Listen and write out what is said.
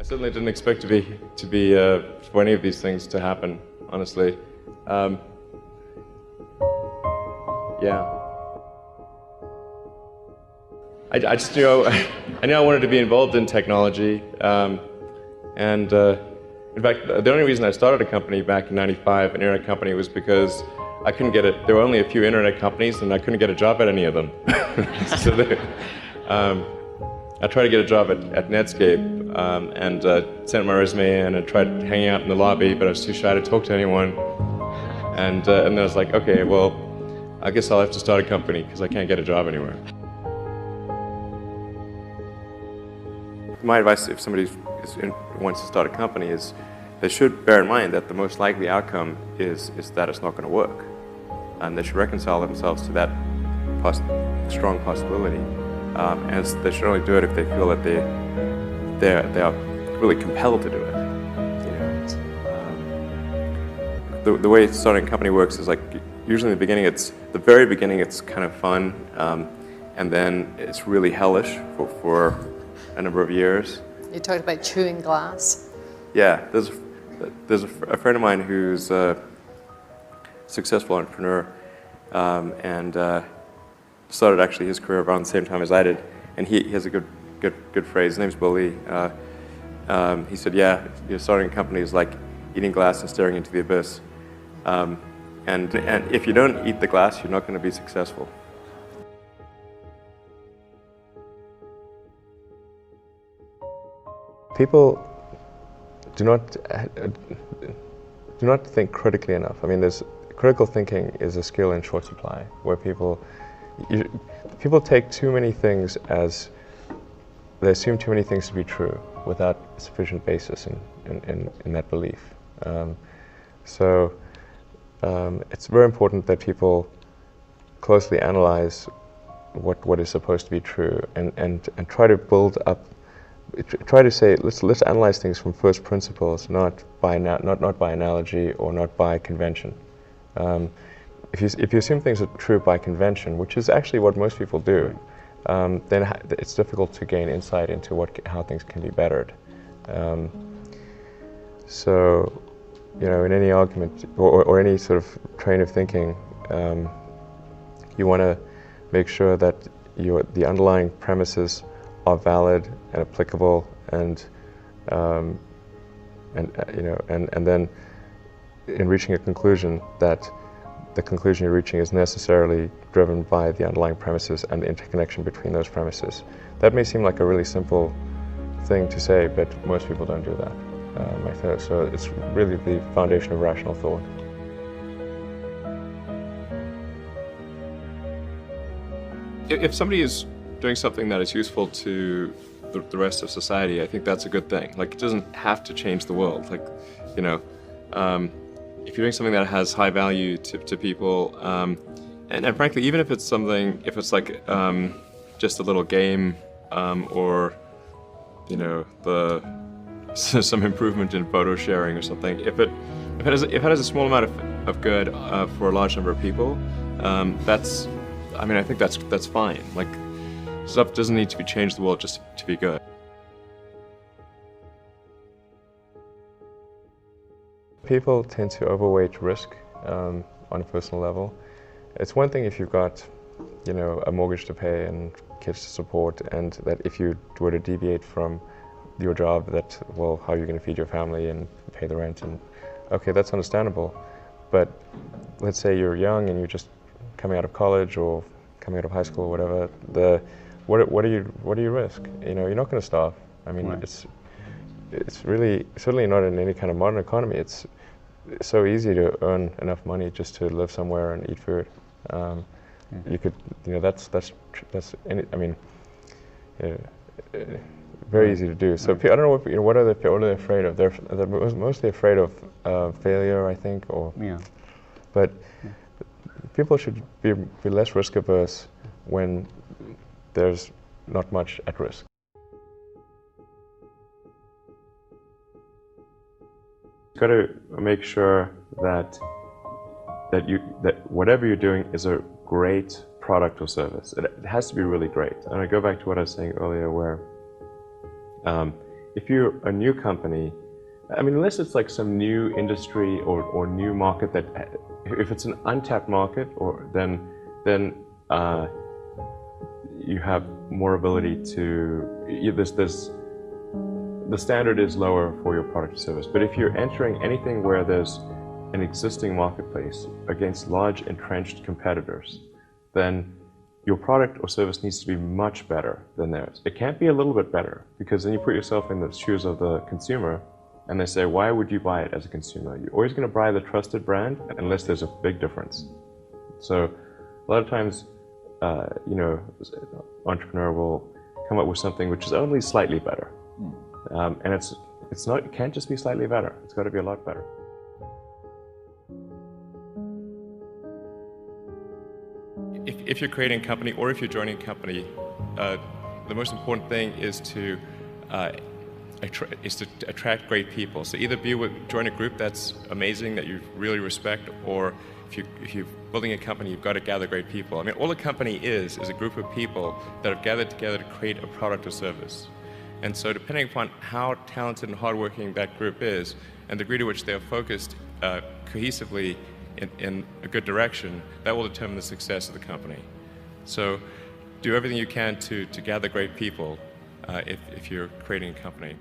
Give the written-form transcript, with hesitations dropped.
I certainly didn't expect for any of these things to happen, honestly. Yeah. I just I knew I wanted to be involved in technology, and in fact, the only reason I started a company back in '95, an internet company, was because I couldn't get it. There were only a few internet companies, and I couldn't get a job at any of them. I tried to get a job at Netscape, and sent my resume in and tried hanging out in the lobby, but I was too shy to talk to anyone. And then I was like, okay, well, I guess I'll have to start a company because I can't get a job anywhere. My advice, if somebody wants to start a company, is they should bear in mind that the most likely outcome is that it's not going to work. And they should reconcile themselves to that strong possibility. And they should only do it if they feel that they are really compelled to do it. The way starting a company works is like, usually in the very beginning it's kind of fun, and then it's really hellish for a number of years. You talked about chewing glass. Yeah, there's a friend of mine who's a successful entrepreneur, and started actually his career around the same time as I did, and he has a good phrase. His name's Billy. He said, "Yeah, starting a company is like eating glass and staring into the abyss, and if you don't eat the glass, you're not going to be successful." People do not think critically enough. I mean, critical thinking is a skill in short supply, where people take too many things they assume too many things to be true without sufficient basis in that belief. So it's very important that people closely analyze what is supposed to be true and try to build up. Try to say, let's analyze things from first principles, not by analogy or not by convention. If you assume things are true by convention, which is actually what most people do, then it's difficult to gain insight into how things can be bettered. So, in any argument or any sort of train of thinking, you want to make sure that the underlying premises are valid and applicable, and then in reaching a conclusion, that the conclusion you're reaching is necessarily driven by the underlying premises and the interconnection between those premises. That may seem like a really simple thing to say, but most people don't do that. So it's really the foundation of rational thought. If somebody is doing something that is useful to the rest of society, I think that's a good thing. Like, it doesn't have to change the world. Like, if you're doing something that has high value to people, and frankly, even if it's like just a little game, or some improvement in photo sharing or something, if it has a small amount of good for a large number of people, I think that's fine. Like, stuff doesn't need to change the world just to be good. People tend to overweight risk on a personal level. It's one thing if you've got, a mortgage to pay and kids to support, and that if you were to deviate from your job, how are you going to feed your family and pay the rent? And okay, that's understandable. But let's say you're young and you're just coming out of college or coming out of high school or whatever. What do you risk? You're not going to starve. I mean, right. It's really certainly not in any kind of modern economy. It's so easy to earn enough money just to live somewhere and eat food. You could, very easy to do. So I don't know what are they afraid of? They're mostly afraid of failure, I think, But people should be less risk averse when there's not much at risk. You've got to make sure that whatever you're doing is a great product or service. It has to be really great. And I go back to what I was saying earlier, where if you're a new company, I mean, unless it's like some new industry or new market that, if it's an untapped market, or then you have more ability to, the standard is lower for your product or service. But if you're entering anything where there's an existing marketplace against large entrenched competitors, then your product or service needs to be much better than theirs. It can't be a little bit better, because then you put yourself in the shoes of the consumer and they say, why would you buy it as a consumer? You're always going to buy the trusted brand unless there's a big difference. So a lot of times, entrepreneur will come up with something which is only slightly better. And it can't just be slightly better. It's got to be a lot better. If you're creating a company or if you're joining a company, the most important thing is to attract great people. So either join a group that's amazing, that you really respect, or if you're building a company, you've got to gather great people. I mean, all a company is a group of people that have gathered together to create a product or service. And so depending upon how talented and hardworking that group is, and the degree to which they are focused cohesively in a good direction, that will determine the success of the company. So do everything you can to gather great people if you're creating a company.